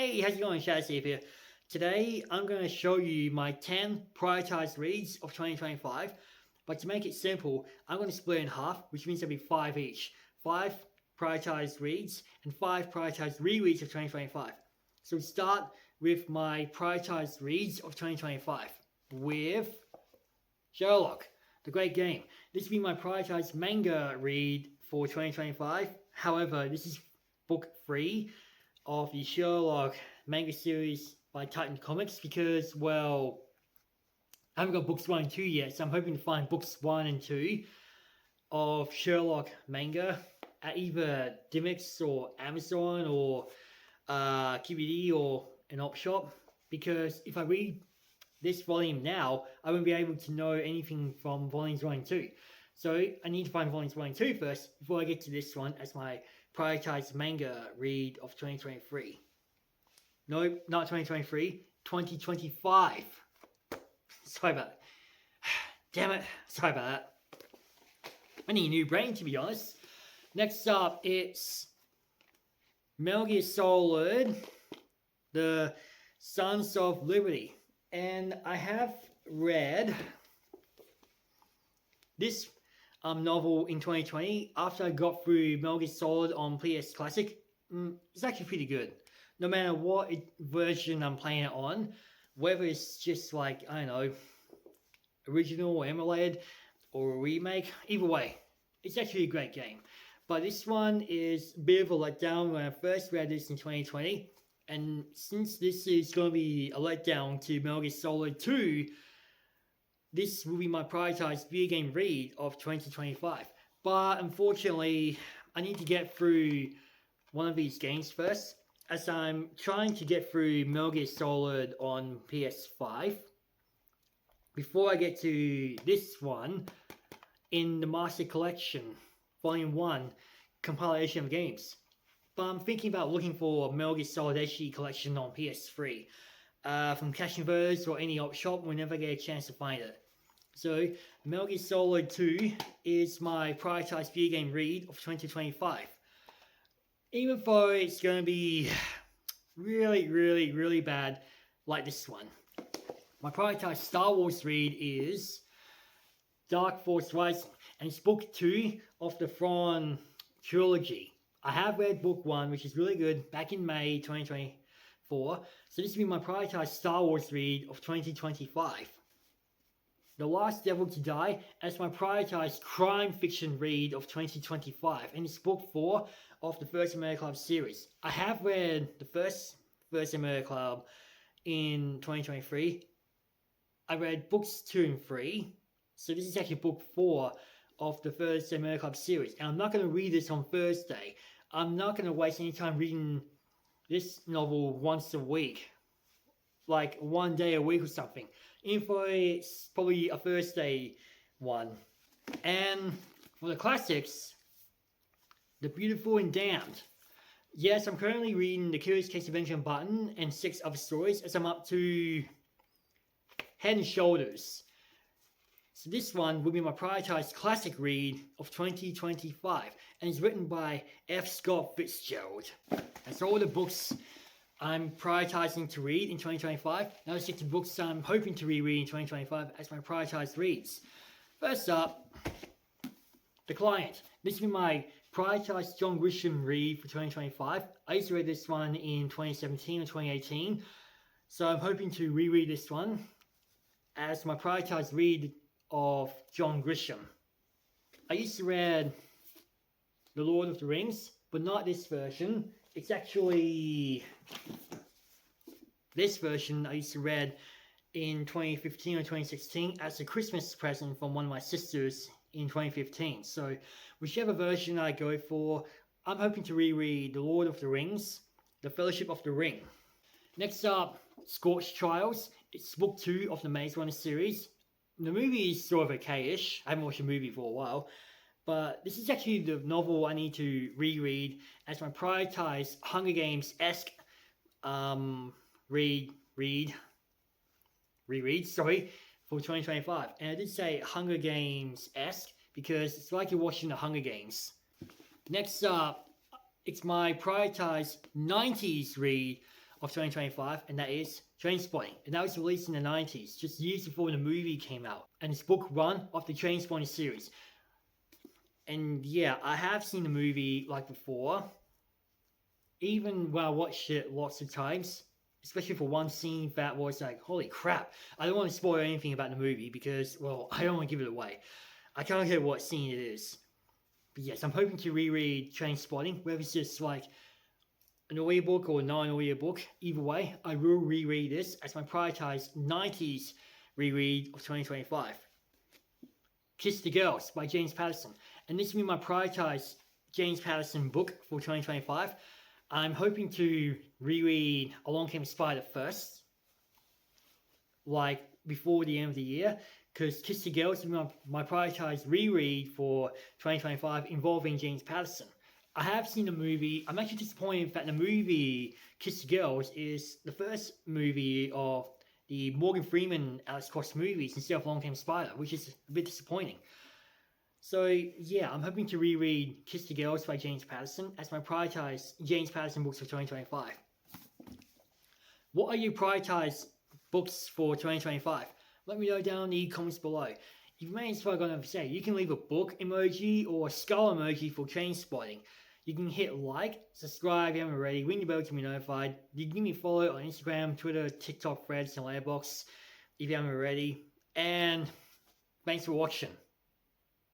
Hey, how's it going? Steve here. Today, I'm going to show you my 10 prioritized reads of 2025. But to make it simple, I'm going to split it in half, which means there'll be 5 each. 5 prioritized reads and 5 prioritized rereads of 2025. So we start with my prioritized reads of 2025 with Sherlock, the great game. This will be my prioritized manga read for 2025. However, this is book 3 of the Sherlock manga series by Titan Comics because, well, I haven't got books 1 and 2 yet, so I'm hoping to find books 1 and 2 of Sherlock manga at either Dimmix or Amazon or QBD or an op shop, because if I read this volume now, I won't be able to know anything from volumes 1 and 2. So I need to find volumes 1 and 2 first before I get to this one as my prioritized manga read of 2023. No, not 2023, 2025. Sorry about that. Damn it. Sorry about that. I need a new brain, to be honest. Next up, it's Metal Gear Solid, The Sons of Liberty. And I have read this novel in 2020 after I got through Metal Gear Solid on PS Classic. It's actually pretty good. No matter what version I'm playing it on, whether it's just like, I don't know, original or emulated or a remake, either way, it's actually a great game. But this one is a bit of a letdown when I first read this in 2020. And since this is going to be a letdown to Metal Gear Solid 2, this will be my prioritized video game read of 2025. But unfortunately, I need to get through one of these games first, as I'm trying to get through Metal Gear Solid on PS5 before I get to this one in the Master Collection, Volume 1, compilation of games. But I'm thinking about looking for Metal Gear Solid HD Collection on PS3 from Cash Converters or any op shop whenever I get a chance to find it. So, Metal Gear Solid 2 is my prioritized video game read of 2025. Even though it's going to be really bad like this one. My prioritized Star Wars read is Dark Force Rising, and it's book 2 of the Thrawn trilogy. I have read book 1, which is really good, back in May 2024. So this will be my prioritized Star Wars read of 2025. The Last Devil to Die as my prioritized crime fiction read of 2025. And it's book 4 of the First America Club series. I have read the first America Club in 2023. I read books 2 and 3. So this is actually book 4 of the First America Club series. And I'm not going to read this on Thursday. I'm not going to waste any time reading this novel once a week. Like 1 day a week or something. Even though it's probably a Thursday one. And for the classics, The Beautiful and Damned. Yes, I'm currently reading The Curious Case of Benjamin Button and 6 other stories as I'm up to Head and Shoulders. So this one will be my prioritized classic read of 2025, and it's written by F. Scott Fitzgerald. That's all the books I'm prioritizing to read in 2025. Now let's get to books I'm hoping to reread in 2025 as my prioritized reads. First up, The Client. This will be my prioritized John Grisham read for 2025. I used to read this one in 2017 or 2018, so I'm hoping to reread this one as my prioritized read of John Grisham. I used to read The Lord of the Rings, but not this version. It's actually this version I used to read in 2015 or 2016 as a Christmas present from one of my sisters in 2015. So whichever version I go for, I'm hoping to reread The Lord of the Rings, The Fellowship of the Ring. Next up, Scorched Trials. It's book 2 of the Maze Runner series. The movie is sort of okay-ish. I haven't watched the movie for a while. But this is actually the novel I need to reread as my prioritized Hunger Games-esque reread for 2025. And I did say Hunger Games-esque because it's like you're watching the Hunger Games. Next up, it's my prioritized 90s read of 2025, and that is Trainspotting. And that was released in the 90s, just years before the movie came out. And it's book 1 of the Trainspotting series. And yeah, I have seen the movie like before. Even when I watched it lots of times, especially for one scene that was like, holy crap. I don't want to spoil anything about the movie because, well, I don't want to give it away. I can't hear what scene it is. But yes, I'm hoping to reread Trainspotting, whether it's just like an audiobook or a non-audiobook. Either way, I will reread this as my prioritized 90s reread of 2025. Kiss the Girls by James Patterson. And this will be my prioritized James Patterson book for 2025. I'm hoping to reread Along Came a Spider first, like before the end of the year, because Kiss the Girls is my prioritized reread for 2025 involving James Patterson. I have seen the movie. I'm actually disappointed that the movie Kiss the Girls is the first movie of the Morgan Freeman Alex Cross movies instead of Along Came a Spider, which is a bit disappointing. So yeah, I'm hoping to reread Kiss the Girls by James Patterson as my prioritized James Patterson books for 2025. What are your prioritized books for 2025? Let me know down in the comments below. If you made it, what I'm going to say, you can leave a book emoji or a skull emoji for Trainspotting. You can hit like, subscribe if you haven't already, ring the bell to be notified. You can give me a follow on Instagram, Twitter, TikTok, Threads, and Letterboxd if you haven't already. And thanks for watching.